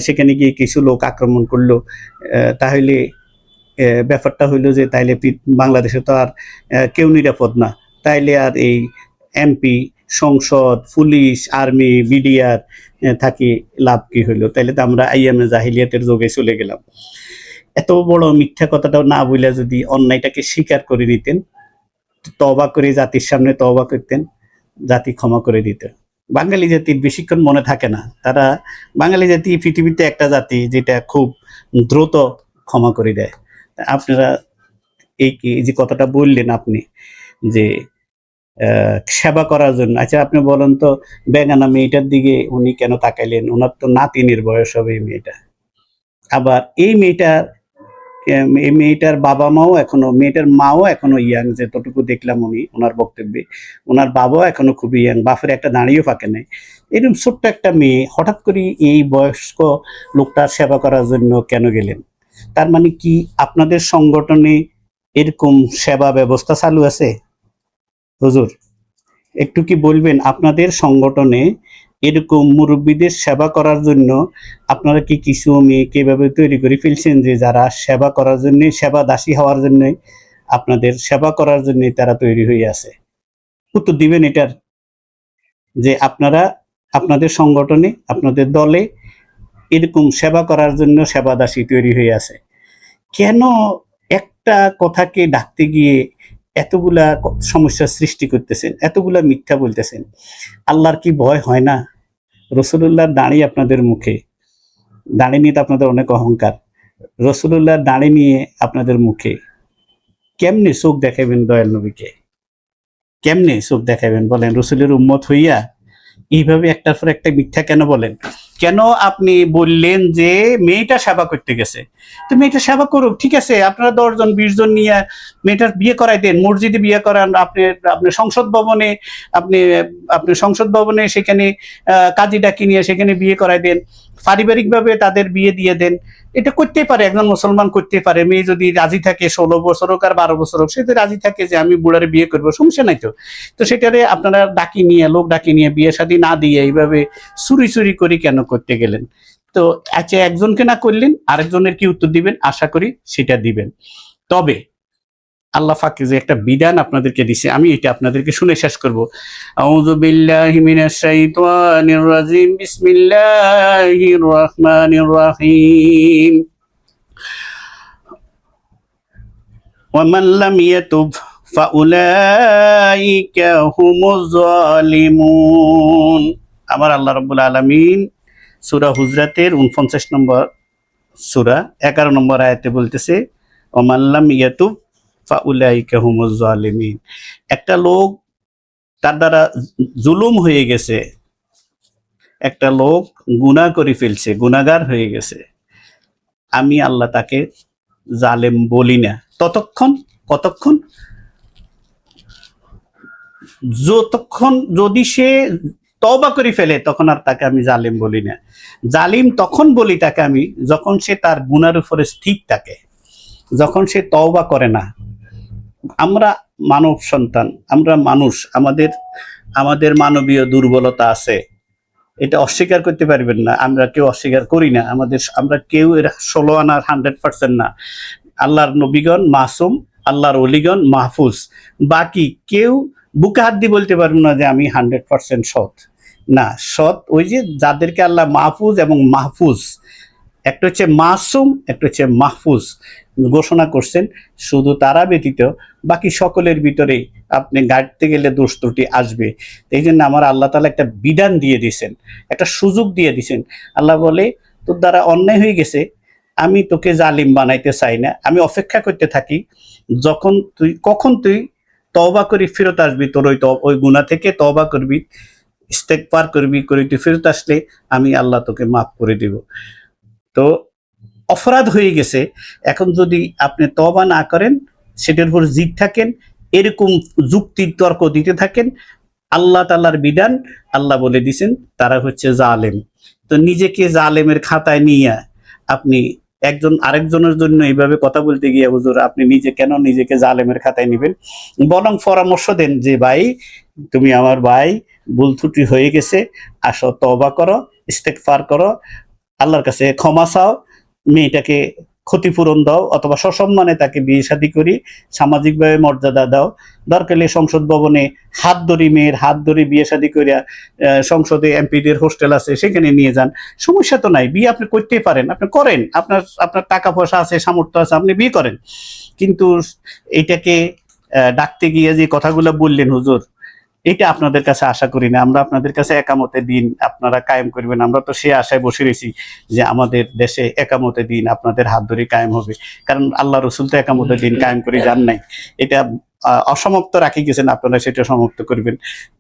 সেখানে গিয়ে কিছু লোক আক্রমণ করলো, তাহলে ব্যাপারটা হইলো যে তাইলে বাংলাদেশে তো আর কেউ নিরাপদ না, তাইলে আর এই এমপি, সংসদ, পুলিশ, আর্মি, বিডিআর থাকি লাভ কি হইলো? তাইলে তো আমরা আইয়ামে জাহিলিয়াতের যুগে চলে গেলাম। এত বড় মিথ্যা কথাটাও না বলে যদি অন্যায়টাকে স্বীকার করে নিতেন, তওবা করে জাতির সামনে তওবা করতেন, জাতি ক্ষমা করে দিত। বাঙালি জাতির বেশিক্ষণ মনে থাকে না, তারা বাঙালি জাতি পৃথিবীতে একটা জাতি যেটা খুব দ্রুত ক্ষমা করে দেয়। আপনারা এই যে কথাটা বললেন আপনি যে সেবা করার জন্য, আচ্ছা আপনি বলেন তো বেগানা মেয়েটার দিকে উনি কেন তাকাইলেন? ওনার তো নাতিনের বয়স হবে এই মেয়েটা। আবার এই মেয়েটার বাবা মাও এখনো, মেয়েটার মাও এখনো ইয়াং, যতটুকু দেখলাম উনি ওনার বক্তব্যে, ওনার বাবাও এখনো খুবই ইয়াং, বাপের একটা দাঁড়িয়েও ফাঁকে নেই। এরকম ছোট্ট একটা মেয়ে হঠাৎ করে এই বয়স্ক লোকটার সেবা করার জন্য কেন গেলেন? তার মানে কি আপনাদের সংগঠনে এরকম সেবা ব্যবস্থা চালু আছে? হুজুর একটু কি বলবেন, আপনাদের সংগঠনে এরকম মুরব্বীদের সেবা করার জন্য আপনারা কি কিছু মেয়েকে এভাবে তৈরি করে ফেলছেন যে যারা সেবা করার জন্য, সেবা দাসী হওয়ার জন্য, আপনাদের সেবা করার জন্য তারা তৈরি হয়ে আছে? উত্তর দিবেন এটার, যে আপনারা আপনাদের সংগঠনে, আপনাদের দলে এরকম সেবা করার জন্য সেবা দাসী তৈরি হয়ে আছে। কেন একটা কথাকে ডাকতে গিয়ে এতগুলা সমস্যার সৃষ্টি করতেছেন, এতগুলা মিথ্যা বলতেছেন? আল্লাহর কি ভয় হয় না? রসুলুল্লাহর দাড়ি আপনাদের মুখে, দাড়ি নিয়ে তো আপনাদের অনেক অহংকার, রসুলুল্লাহর দাড়ি নিয়ে আপনাদের মুখে কেমনে চোখ দেখাবেন দয়াল নবীকে? কেমনে চোখ দেখাবেন বলেন? রসুলের উম্মত হইয়া এইভাবে একটার পর একটা মিথ্যা কেন বলেন? কেন আপনি বললেন যে মেয়েটা সেবা করতে গেছে? তো মেয়েটা সেবা করুক, ঠিক আছে, আপনারা 10 জন 20 জন নিয়ে মেয়েটার বিয়ে করাই দেন, মসজিদে বিয়ে করান, আপনি সংসদ ভবনে, আপনি আপনি সংসদ ভবনে সেখানে কাজী ডাকি নিয়ে সেখানে বিয়ে করাই দেন, পারিবারিকভাবে তাদের বিয়ে দিয়ে দেন। এটা করতেই পারে, একজন মুসলমান করতে পারে। মেয়ে যদি রাজি থাকে, 16 বছর হোক আর 12 বছর হোক, সে যদি রাজি থাকে যে আমি বুড়ারে বিয়ে করবো, সমস্যা নাই তো। তো সেটারে আপনারা ডাকি নিয়ে, লোক ডাকি নিয়ে বিয়ে শাদী না দিয়ে এইভাবে চুরি চুরি করে কেন করতে গেলেন? তো আচ্ছা, একজনকে না করলেন, আরেকজনের কি উত্তর দিবেন? আশা করি সেটা দিবেন। তবে আল্লাহ ফাঁকে যে একটা বিধান আপনাদেরকে দিছে, আমি এটা আপনাদেরকে শুনে শেষ করব। আউযু বিল্লাহি মিনাশ শাইতানির রাজিম, বিসমিল্লাহির রহমানির রহিম। ওয়ামান লাম ইয়াতুব ফাউলাইকা হুমুজ জালিমুন। আমার আল্লাহ রাব্বুল আলামিন সূরা হুজরাতের 49 নম্বর সূরা 11 নম্বর আয়াতে বলতেছে, ওয়ামান লাম ইয়াতুব ফাউলাইকা হুমুজ জালিমিন। একটা লোক, তার দ্বারা জুলুম হয়ে গেছে, একটা লোক গুনাহ করে ফেলছে, গুনাহগার হয়ে গেছে, আমি আল্লাহ তাকে জালেম বলি না কতক্ষণ, যতক্ষণ যদি সে তওবা করে ফেলে, তখন আর তাকে আমি জালেম বলি না। জালিম তখন বলি তাকে আমি, যখন সে তার গুনার উপরে স্থির থাকে, যখন সে তওবা করে না। আমরা মানব সন্তান, আমরা মানুষ, আমাদের মানবীয় দুর্বলতা আছে, এটা অস্বীকার করতে পারবেন না। আমরা কেউ অস্বীকার করি না, আমরা কেউ এর 16 আনার 100% না। আল্লাহর নবীগণ মাসুম, আল্লাহর ওলিগণ মাহফুজ, বাকি কেউ বুকে হাত দিয়ে বলতে পারবো না যে আমি 100% সৎ। না, সৎ ওই যে যাদেরকে আল্লাহ মাহফুজ এবং মাহফুজ, একটা হচ্ছে মাসুম, একটা হচ্ছে মাহফুজ ঘোষণা করছেন, শুধু তারা ব্যতীত বাকি সকলের ভিতরে আপনি গাড়তে গেলে দোষ ত্রুটি আসবে। এই জন্য আমার আল্লাহ তাআলা একটা বিধান দিয়ে দিয়েছেন, একটা সুযোগ দিয়ে দিয়েছেন। আল্লাহ বলে, তোর দ্বারা অন্যায় হয়ে গেছে, আমি তোকে জালিম বানাইতে চাই না, আমি অপেক্ষা করতে থাকি কখন তুই তওবা করে ফেরত আসবি, তোর ওই গুনাহ থেকে তওবা করবি, ইস্তেগফার করবি, করে তুই ফেরত আসলে আমি আল্লাহ তোকে মাফ করে দিব। তো অপরাধ হয়ে গেছে, এখন যদি আপনি তওবা না করেন, সেটার উপর জিদ থাকেন, এরকম যুক্তি তর্ক দিতে থাকেন, আল্লাহ তাআলার বিধান আল্লাহ বলে দিয়েছেন তারা হচ্ছে জালেম। তো নিজেকে জালেমের খাতায় নিয়ে আপনি একজন আরেকজনের জন্য এইভাবে কথা বলতে গিয়ে, হুজুর আপনি কেন নিজেকে জালেমের খাতায় নেবেন? বরং পরামর্শ দেন যে ভাই, তুমি আমার ভাই, ভুল ত্রুটি হয়ে গেছে, আসো তওবা করো, ইস্তেগফার করো, আল্লাহর কাছে ক্ষমা চাও, মেয়েটাকে ক্ষতিপূরণ দাও, অথবা সসম্মানে তাকে বিয়ে শাদী করি, সামাজিকভাবে মর্যাদা দাও, দরকার হলে সংসদ ভবনে হাত ধরি, মেয়ের হাত ধরে বিয়ে শাদী করিয়া, সংসদে এমপিদের হোস্টেল আছে সেখানে নিয়ে যান, সমস্যা তো নাই। বিয়ে আপনি করতেই পারেন, আপনি করেন, আপনার টাকা পয়সা আছে, সামর্থ্য আছে, আপনি বিয়ে করেন। কিন্তু এটাকে ডাকতে গিয়ে যে কথাগুলো বললেন হুজুর, এটা আপনাদের কাছে আশা করি না। আমরা আপনাদের কাছে একামতে দিন আপনারা কায়েম করবেন, আমরা তো সে আশায় বসে রয়েছি যে আমাদের দেশে একামতে দিন আপনাদের হাত ধরে কায়েম হবে। কারণ আল্লাহ রসুল তো একামতে দিন কায়েম করে যান নাই, এটা অসমাপ্ত রাখি গেছেন, আপনারা সেটা সমাপ্ত করবেন।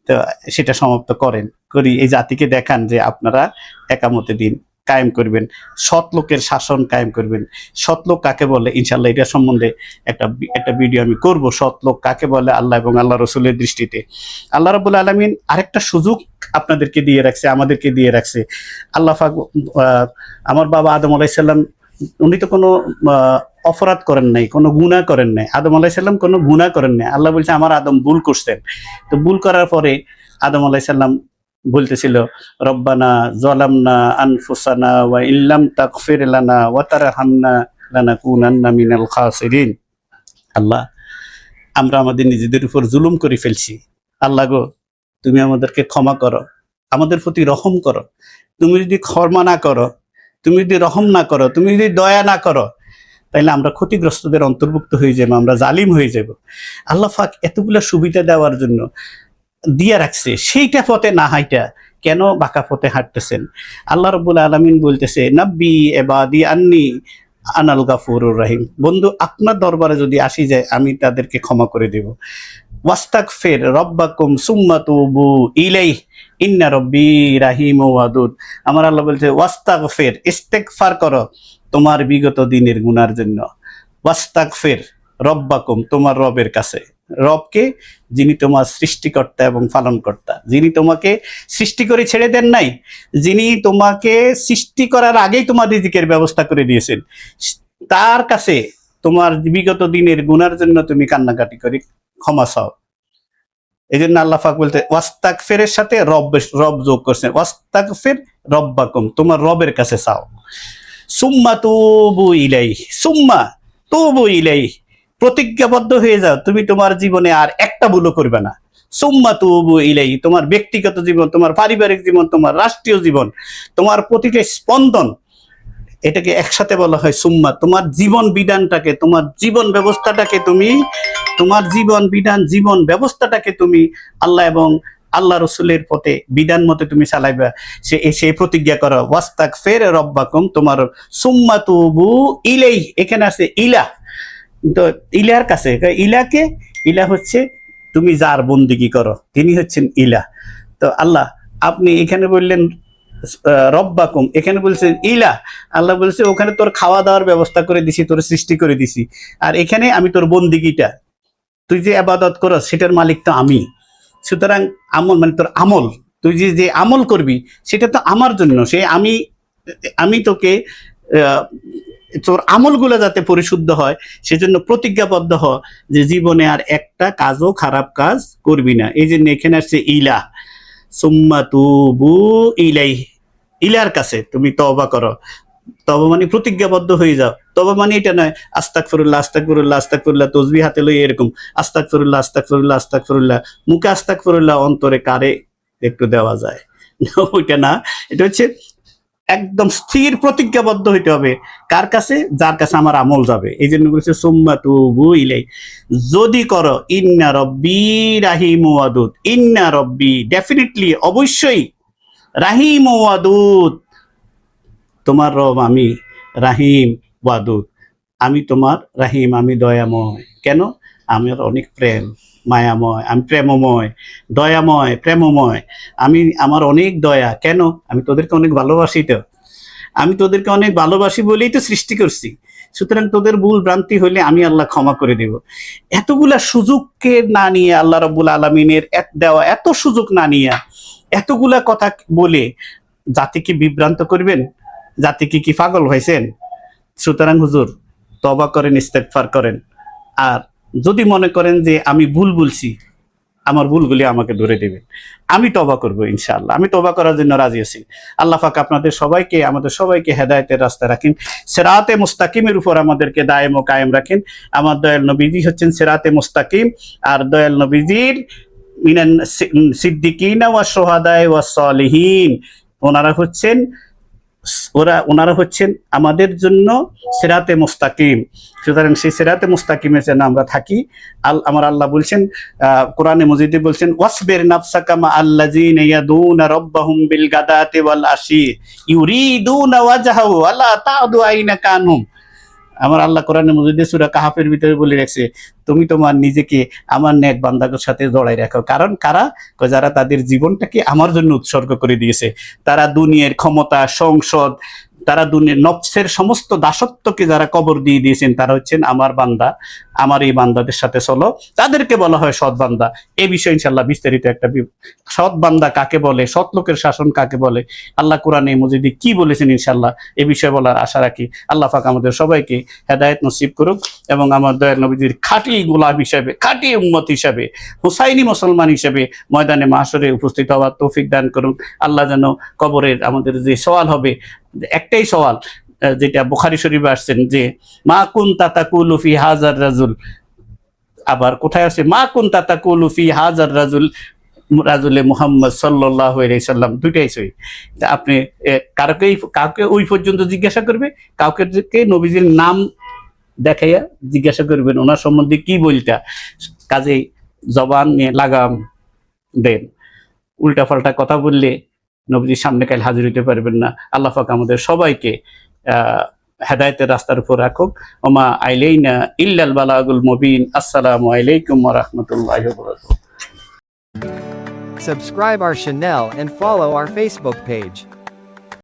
তো সেটা সমাপ্ত করি, এই জাতিকে দেখান যে আপনারা একামতে দিন কায়েম করবেন, সৎ লোকের শাসন কায়েম করবেন। সৎ লোক কাকে বলে ইনশাল্লাহ এটা সম্বন্ধে একটা ভিডিও আমি করব, সৎ লোক কাকে বলে আল্লাহ এবং আল্লাহ রসুলের দৃষ্টিতে। আল্লাহ রাব্বুল আলামিন আরেকটা সুযোগ আপনাদেরকে দিয়ে রাখছে, আমাদেরকে দিয়ে রাখছে। আল্লাহ পাক আমার বাবা আদম আলাইহিস সালাম উনি তো কোনো অপরাধ করেন নাই, কোনো গুনাহ করেন নাই। আদম আলাইহিস সালাম কোনো গুনাহ করেন নাই। আল্লাহ বলছে আমার আদম ভুল করছেন। তো ভুল করার পরে আদম আলাইহিস সালাম বলতেছিল রব্বানা যালামনা আনফুসানা ওয়া ইল্লাম তাগফির লানা ওয়া তারহামনা লানাকুনান্না মিনাল খাসিরিন। আল্লাহ, আমরা আমাদের নিজেদের উপর জুলুম করে ফেলছি। আল্লাহ গো, তুমি আমাদেরকে ক্ষমা করো, আমাদের প্রতি রহম করো। তুমি যদি ক্ষমা না করো, তুমি যদি রহম না করো, তুমি যদি দয়া না করো, তাইলে আমরা ক্ষতিগ্রস্তদের অন্তর্ভুক্ত হয়ে যাবো, আমরা জালিম হয়ে যাব। আল্লাহ পাক এতগুলা সুবিধা দেওয়ার জন্য দিয়ে রাখছে, সেইটা পথে না হাইটা কেন বাঁকা পথে হাঁটতেছেন? আল্লাহ রাব্বুল আলামিন বলতেছে নাব্বি ইবাদি আন্নি আনাল গাফুরুর রহিম। বন্ধু, আপনার দরবারে যদি আসি যায় আমি তাদেরকে ক্ষমা করে দেব। ওয়াস্তাগফির রব্বাকুম সুম্মা তুবু ইলাইহি ইন্না রব্বি রাহিমুন ওয়াদুদ। আমার আল্লাহ বলছে ওয়াস্তাগফির, ইস্তেগফার করো তোমার বিগত দিনের গুনার জন্য। ওয়াস্তাগফির রব্বাকুম, তোমার রবের কাছে। রবকে, যিনি তোমার সৃষ্টিকর্তা এবং পালনকর্তা, যিনি তোমাকে সৃষ্টি করে ছেড়ে দেন নাই, যিনি তোমাকে সৃষ্টি করার আগেই তোমার রিজিকের ব্যবস্থা করে দিয়েছেন, তার কাছে তোমার বিগত দিনের গুনার জন্য তুমি কান্নাকাটি করে ক্ষমা চাও। এই জন্য আল্লাহ পাক বলতে ওয়াস্তাগফিরের সাথে রব যোগ করছেন। ওয়াস্তাগফির রব্বাকুম, তোমার রবের কাছে চাও। সুম্মা তুবু ইলাইহি, সুম্মা তুবু ইলাইহি, প্রতিজ্ঞাবদ্ধ হয়ে যাও তুমি তোমার জীবনে আর একটা ভুলও করবে না। সুম্মা তুবু ইলাইহি, তোমার ব্যক্তিগত জীবন, তোমার পারিবারিক জীবন, তোমার রাষ্ট্রীয় জীবন, তোমার প্রতিটা স্পন্দন, এটাকে একসাথে বলা হয় সুম্মা। তোমার জীবন বিধানটাকে, তোমার জীবন ব্যবস্থাটাকে তুমি, তোমার জীবন বিধান, জীবন ব্যবস্থাটাকে তুমি আল্লাহ এবং আল্লাহ রসুলের পথে বিধান মতে তুমি চালাইবা, সেই প্রতিজ্ঞা করো। ওয়াস্তাগফির রব্বাকুম, তোমার সুম্মা তুবু ইলাইহি, এখানে আছে ইলা, তো ইলার কাছে। ইলাকে, ইলা হচ্ছে তুমি যার বন্দিগি করো, তিনি হচ্ছেন ইলা। তো আল্লাহ, আপনি এখানে বললেন রব্বাকুম, এখানে বলছেন ইলা। আল্লাহ বলছে ওখানে তোর খাওয়া দাওয়ার ব্যবস্থা করে দিছি, তোর সৃষ্টি করে দিছি, আর এখানে আমি তোর বন্দিগিটা, তুই যে আবাদত করস সেটার মালিক তো আমি। সুতরাং আমল মানে তোর আমল, তুই যে আমল করবি সেটা তো আমার জন্য, সে আমি তোকে তোর আমলগুলো যাতে পরিশুদ্ধ হয় সেজন্য প্রতিজ্ঞাবদ্ধ হ যে জীবনে আর একটা কাজও খারাপ কাজ করবি না। এই জন্য এখানে আসছে ইলা, সুম্মা তুবু ইলাইহি, ইলার কাছে তুমি তওবা করো। তওবা মানে প্রতিজ্ঞাবদ্ধ হয়ে যাও। তওবা মানে এটা নয় আস্তাগফিরুল্লাহ আস্তাগফিরুল্লাহ আস্তাগফিরুল্লাহ তসবিহ হাতে লই এরকম আস্তাগফিরুল্লাহ আস্তাগফিরুল্লাহ আস্তাগফিরুল্লাহ, মুখে আস্তাগফিরুল্লাহ, অন্তরে কারে একটু দেওয়া যায় ওইটা না। এটা হচ্ছে একদম স্থির প্রতিজ্ঞাবদ্ধ হইতে হবে। কার কাছে? যার কাছে আমার আমল যাবে। এই জন্য বলছে সুম্মা তুবু ইলাইহি, যদি করো ইন্না রব্বি রাহিম ওয়াদুদ। ইন্না রব্বি, ডেফিনেটলি, অবশ্যই, রাহিম ওয়াদুদ, তোমার রব আমি, রাহিম ওয়াদুদ, আমি তোমার রাহিম, আমি দয়াময়। কেন? আমার অনেক প্রেম, মায়াময়, আমি প্রেমময়, দয়াময়, প্রেমময়, আমার অনেক দয়া। কেন? আমি তোদেরকে অনেক ভালোবাসি, তো আমি তোদেরকে অনেক ভালোবাসি বলেই তো সৃষ্টি করছি। সুতরাং তোদের ভুল ভ্রান্তি হইলে আমি আল্লাহ ক্ষমা করে দেব। এতগুলা সুযোগকে না নিয়ে, আল্লাহ রাব্বুল আলামিনের দেওয়া এত সুযোগ না নিয়ে এতগুলা কথা বলে জাতিকে বিভ্রান্ত করবেন? জাতিকে কি পাগল হয়েছেন? সুতরাং হুজুর তওবা করেন, ইস্তেগফার করেন। আর যদি মনে করেন যে আমি ভুল বলছি, আমার ভুলগুলি আমাকে ধরে দেবেন, আমি তওবা করব ইনশাআল্লাহ। আমি তওবা করার জন্য রাজি আছি। আল্লাহ পাক আপনাদের সবাইকে, আমাদের সবাইকে হেদায়েতের রাস্তায় রাখেন, সিরাতে মুস্তাকিমের উপর আমাদেরকে দায়েম ও কায়েম রাখেন। আমার দয়াল নবীজি হচ্ছেন সিরাতে মুস্তাকিম, আর দয়াল নবীজির মিনান সিদ্দিকিনা ওয়া শুহাদায়ে ওয়াস সালিহিন, ওনারা হচ্ছেন ওনারা হচ্ছেন আমাদের জন্য সিরাতে মুস্তাকিম। সুতরাং সেই সিরাতে মুস্তাকিমে যেন আমরা থাকি। আমার আল্লাহ বলছেন, কোরআনে মজিদে বলছেন, ওয়াসবির নাফসাকা মা আল্লাযিনা ইয়াদুনা রাব্বাহুম বিল গাদাতি ওয়াল আশি ইউরিদুনা ওয়াজহাহু ওয়ালা তা'দু আইনাকা আনহুম। আমার আল্লাহ কোরআনে মজিদে সূরা কাহাফের ভিতরে বলে রাখছে, তুমি তোমার নিজেকে আমার নেক বান্দাদের সাথে জড়াই রাখো। কারণ কারা? যারা তাদের জীবনটাকে আমার জন্য উৎসর্গ করে দিয়েছে। তারা দুনিয়ার ক্ষমতা, সংসদ, তারা দুনিয়ার নফসের সমস্ত দাসত্বকে যারা কবর দিয়ে দিয়েছেন, তারা হচ্ছেন আমার বান্দা। আমার এই বান্দাদের সাথে চলো, তাদেরকে বলা হয় সৎ বান্দা। এই বিষয়ে ইনশাআল্লাহ বিস্তারিত একটা সৎ বান্দা কাকে বলে, সৎ লোকের শাসন কাকে বলে, আল্লাহ কোরআনে মজিদে কি বলেছেন, ইনশাআল্লাহ এই বিষয়ে বলার আশা রাখি। আল্লাহ পাক আমাদের সবাইকে হেদায়েত নসিব করুক এবং আমার দয়াল নবীজির খাঁটি গোলাম হিসাবে, খাঁটি উম্মত হিসাবে, হুসাইনি মুসলমান হিসাবে ময়দানে মাহশরে উপস্থিত হওয়ার তৌফিক দান করুন। আল্লাহ যেন কবরের আমাদের যে সওয়াল হবে, একটাই সওয়াল যেটা বুখারী শরীফে আসছেন, যে মা কুনতা তাকুলু ফি হাযার রাজুল, আবার কোথায় আছে মা কুনতা তাকুলু ফি হাযার রাজুল রাজুলে মুহাম্মদ সাল্লাল্লাহু আলাইহি সাল্লাম, দুইটাই সই। আপনি কাউকে ওই পর্যন্ত জিজ্ঞাসা করবে, কাউকে নবীজির নাম দেখাইয়া জিজ্ঞাসা করবেন ওনার সম্বন্ধে কি বলতা। কাজেই জবান নিয়ে লাগাম দেন, উল্টা পাল্টা কথা বললে নবীজির সামনে কাল হাজির হইতে পারবেন না। আল্লাহ পাক আমাদের সবাইকে হেদায়েতের রাস্তার উপর রাখুক। ওমা আইলাইনা ইল্লাল বালাগুল মুবিন। আসসালামু আলাইকুম ওয়া রাহমাতুল্লাহি ওয়া বারাকাতুহু। Subscribe our channel and follow our Facebook page.